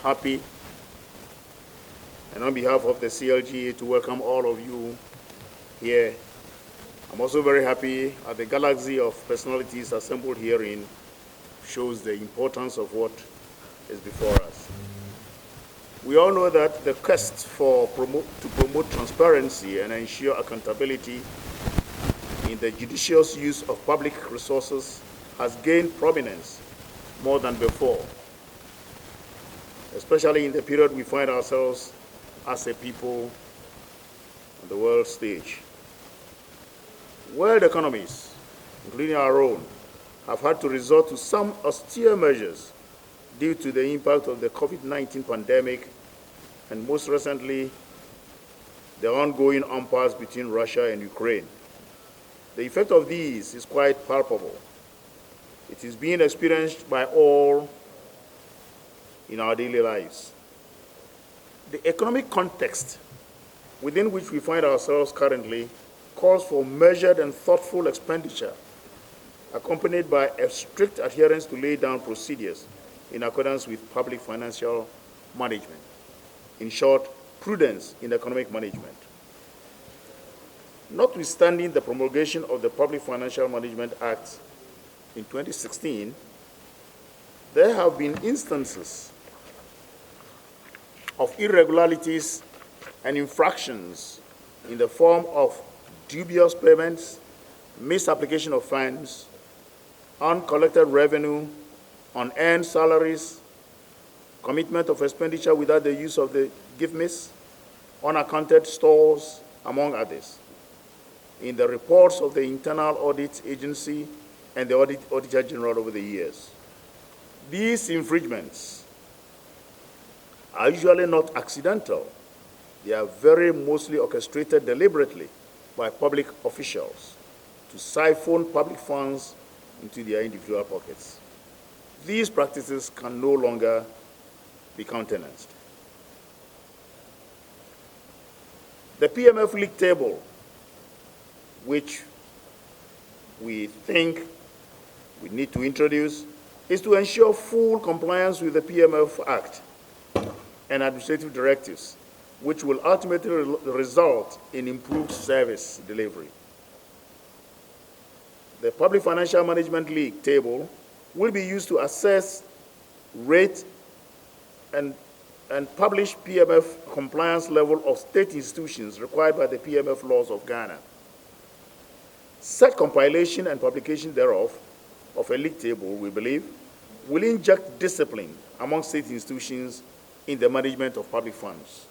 happy, and on behalf of the CLGA, to welcome all of you here. I'm also very happy at the galaxy of personalities assembled herein shows the importance of what is before us. We all know that the quest to promote transparency and ensure accountability in the judicious use of public resources has gained prominence more than before, especially in the period we find ourselves as a people on the world stage. World economies, including our own, have had to resort to some austere measures due to the impact of the COVID-19 pandemic and most recently, the ongoing impasse between Russia and Ukraine. The effect of these is quite palpable. It is being experienced by all in our daily lives. The economic context within which we find ourselves currently calls for measured and thoughtful expenditure, accompanied by a strict adherence to lay down procedures in accordance with public financial management. In short, prudence in economic management. Notwithstanding the promulgation of the Public Financial Management Act in 2016, there have been instances of irregularities and infractions in the form of dubious payments, misapplication of funds, uncollected revenue, unearned salaries, commitment of expenditure without the use of the gift miss, unaccounted stores, among others, in the reports of the Internal Audit Agency and the Auditor General over the years. These infringements are usually not accidental. They are very mostly orchestrated deliberately by public officials to siphon public funds into their individual pockets. These practices can no longer be countenanced. The PMF league table, which we think we need to introduce, is to ensure full compliance with the PMF Act and administrative directives, which will ultimately result in improved service delivery. The Public Financial Management League table will be used to assess, rate, and publish PMF compliance level of state institutions required by the PMF laws of Ghana. Such compilation and publication thereof, of a league table, we believe, will inject discipline among state institutions in the management of public funds.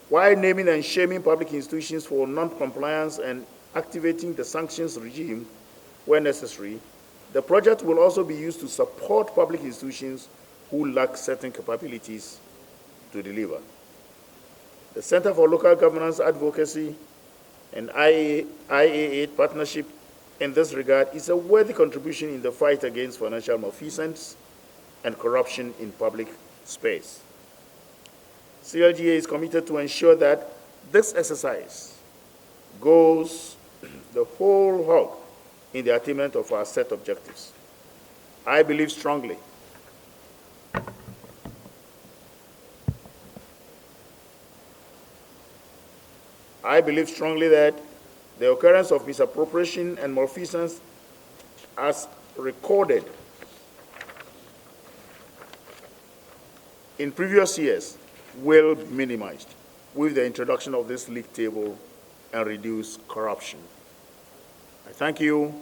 While naming and shaming public institutions for non-compliance and activating the sanctions regime where necessary, the project will also be used to support public institutions who lack certain capabilities to deliver. The Center for Local Governance Advocacy and IAA partnership in this regard is a worthy contribution in the fight against financial malfeasance and corruption in public space. CLGA is committed to ensure that this exercise goes the whole hog in the attainment of our set objectives. I believe strongly that the occurrence of misappropriation and malfeasance as recorded in previous years will be minimized with the introduction of this league table and reduce corruption. I thank you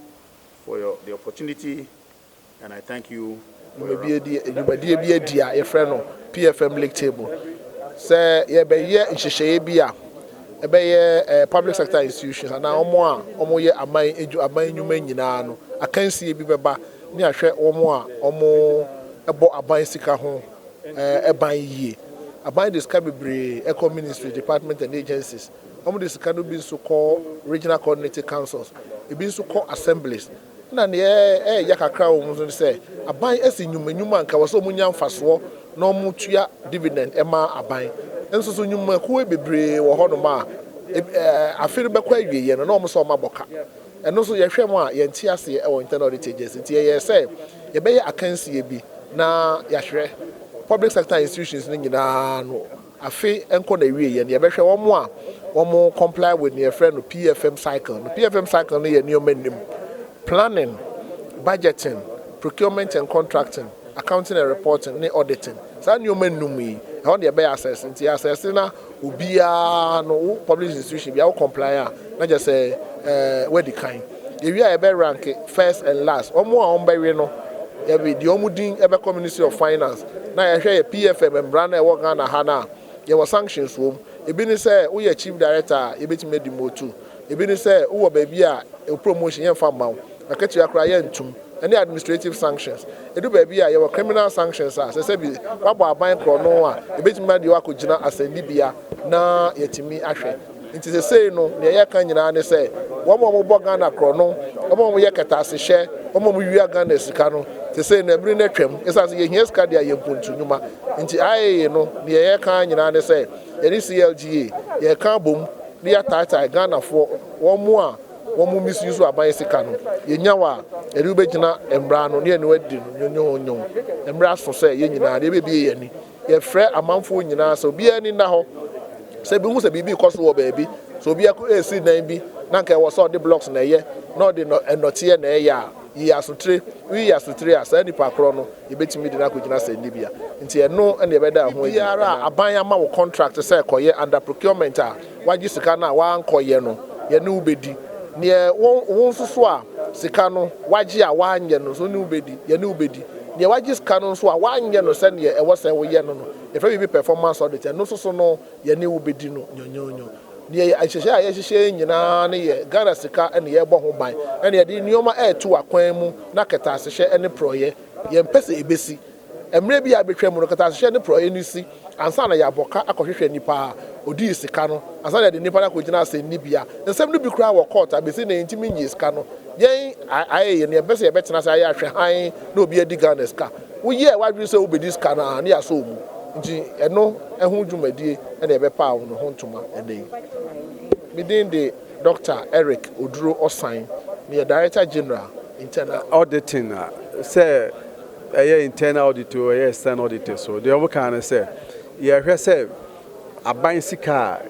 for the opportunity, and I thank you for your PFM league table. Say public sector institutions and now omo ye aban nyuma nyina no akansie bi beba ne ahwe omo ebo aban sika ho eban yie aban discuss bebre eco ministry department and agencies omo discuss no bi so call regional coordinating councils e bi so call assemblies na ne ya kakra wo so say aban esi nyuma nka wo so omo nya mfaso na omo tua dividend ema aban enso so nyuma ko bebre wo ho no ma afiri bekwa awie no na omo so maboka eno so ye hwem a ye nti ase e wo internal audit agency nti ye say ye be akansie bi na ya hwere public sector institutions ni nyinaa no afi enko na wie ye ne yebehwe omo comply with their friend PFM cycle. The PFM cycle no ye new planning, budgeting, procurement and contracting, accounting and reporting, ne auditing. Sa new menum yi how dey be assess nti assess na obia no public institution bia comply na just say where the kind. If you are be rank first and last, omo a ombewe no ye be the omudin ebe Ministry of Finance. Na ye hwe PFM mbra na e wo Ghana ha na ye was sanctions wom. Ebi ni say wo ye chief director e betime di motu. Ebi ni say wo baabi a promotion ye fa mawo. Akati akra ye ntum. Any administrative sanctions. Edu baabi a ye were criminal sanctions a say bi wabo aban kro no a e betime di wakogina asandi bia na yetimi ahwe. Nti say no ne ye kan nyina ne say wo mo bo Ghana kro no wo mo ye ketase hye wo mo wi Ghana sika no te say na bri na twam esase ye hia sika dia ye mpontu nyuma nti aye no ne ye kan nyina ne say any CLGA ye kan bom ne ya tata Ghana for wo mo a wo mo misuse aban sika no ye nyawa eri ubegina embra no ne ne wadi no nyonyo embra so say ye nyina de bebie ye ni ye frɛ amanfo nyina so bia ni na ho se bi hu se bibi koso wo baabi so bia ko esi nan bi na nka wo so the blocks na ye na de enote na ya yi asotre wi asotre asa nipa kro no e betimi de na kogina se ni bia nti eno na e beda ho biara aban ama wo contract se koye under procurement a wagi sika na wa ankoye no ye ne ubedi ne won susu a sika no wagi a wa anye no so ne ubedi ye ne ubedi ne wagi sika no so a wa anye no se ne e wo se wo ye no no e fa bi performance audit no susu no ye ne ubedi no nyonyonyo ne ahyehyɛ a yɛhyehyɛ nyinaa ne yɛ Ghana sika ne yɛ bɔ ho ban ne yɛ de nneɛma ɛto akwan mu na kɛtasehye ne proyɛ yɛ mpɛsɛ ebesi emre bi a betwa mu no kɛtasehye ne proyɛ no si ansa na yɛ abɔka akɔhwehwɛ nipa odi sika no ansa na de nipa na kɔgyina asɛ ni bia nsɛm no bi kura wɔ court abesi na ntimi nyi sika no yɛn ayɛ ne yɛbɛsɛ yɛbɛtena sɛ ayɛ ahwɛ han na obi adi Ghana sika woyɛ wadwi sɛ obedi sika na ne yɛ so mu nti eno ehu dwumadie na yɛbɛpa wo no ho ntoma ɛdɛ within the Dr. Eric Oduro Osan, the Director General, Internal Auditing, say, internal auditor, external auditor. So the other kind of say, yeah, say, a buying sika,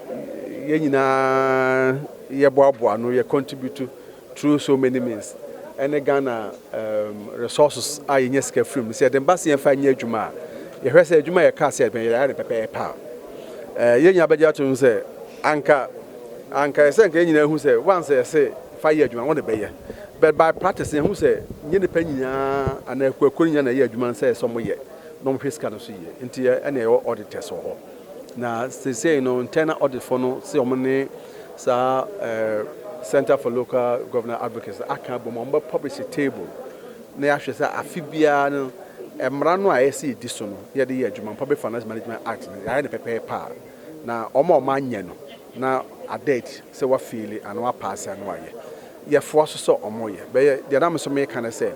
you contribute through so many means. And the Ghana resources are in your scale from. Say, the embassy and 5 years Juma. You heard say Juma, a car said, but you had a paper power. Yabaja say, Anka say who say once I say 5 years, you want to be but by practicing, who say, you depend and a queen and a year, you say somewhere, no fish can see into any auditors or now they say no internal audit for no ceremony, Center for Local Government Advocacy. I can't publish a table. They actually say a Fibiano, a Marano, I see this one, the year, Public Finance Management Act, I had a paper power. Now, Omo Manyano. Now a date say what feel it and what pass and why ye force so omoye but the dam so me can say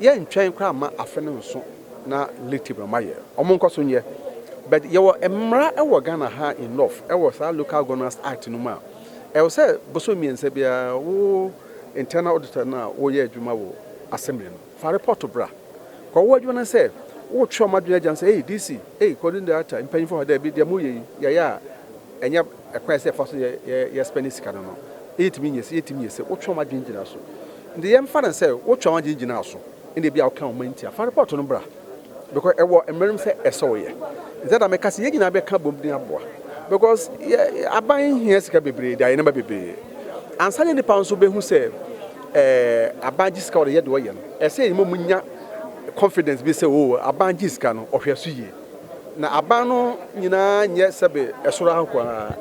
ye ntwen kra ma afene so na litible maye omonko so nye but ye wo emra e wo Ghana ha enough e wo sa local governance act no ma e wo say boso mi ense bia wo internal auditor na wo ye adwuma wo assembly no fa report bra ko wo adwuma say wo twa madwuna agent say hey DC hey according to that impanyin for there be there mo ye ya enya ekwese for so ye spend sika no 8 minutes wo twa ma dwingina so ndi ye mfa na say wo twa ma dwingina so ndi bia wo kan o mantia fa report no bra because e wo emerim say eso ye that make us ye gina be ka bom din aboa because aban here sika bebre dia ye na bebre ansanya ni pa so be hu say aban ji sika wo ye de wo ye no e say mo munya confidence be say oh aban ji sika no ohwe so ye na abano nyina nye sebe esoro hankwa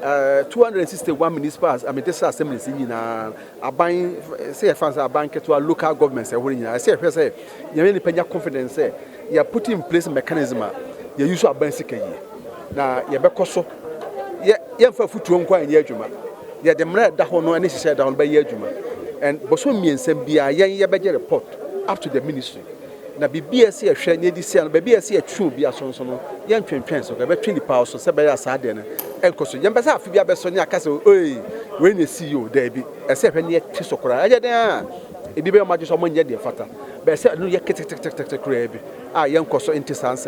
261 municipalities amete assemblies nyina aban say fans aban keto local governments e hore nyina say hwe say nyame ni panya confidence say you put in place mechanism you use aban sika yi na ye bekoso ye mfa futuo nkwa anya adwuma ye de mra da ho no ani hye da ho ba ye adwuma and boso miensam bia ye beje report up to the ministry na BBS ye hwe ne di sia no BBS ye twu bia sonso no ye ntwentwen so be twi nipa so se be ya sa de no enkoso ye mbesa afi bia be so ne akase oi we ne CEO da bi e se hwe ne ye twi sokora aje den a e bi be ma je so mo nye de fata be se no ye kitik kra bi a ye enkoso inti sanse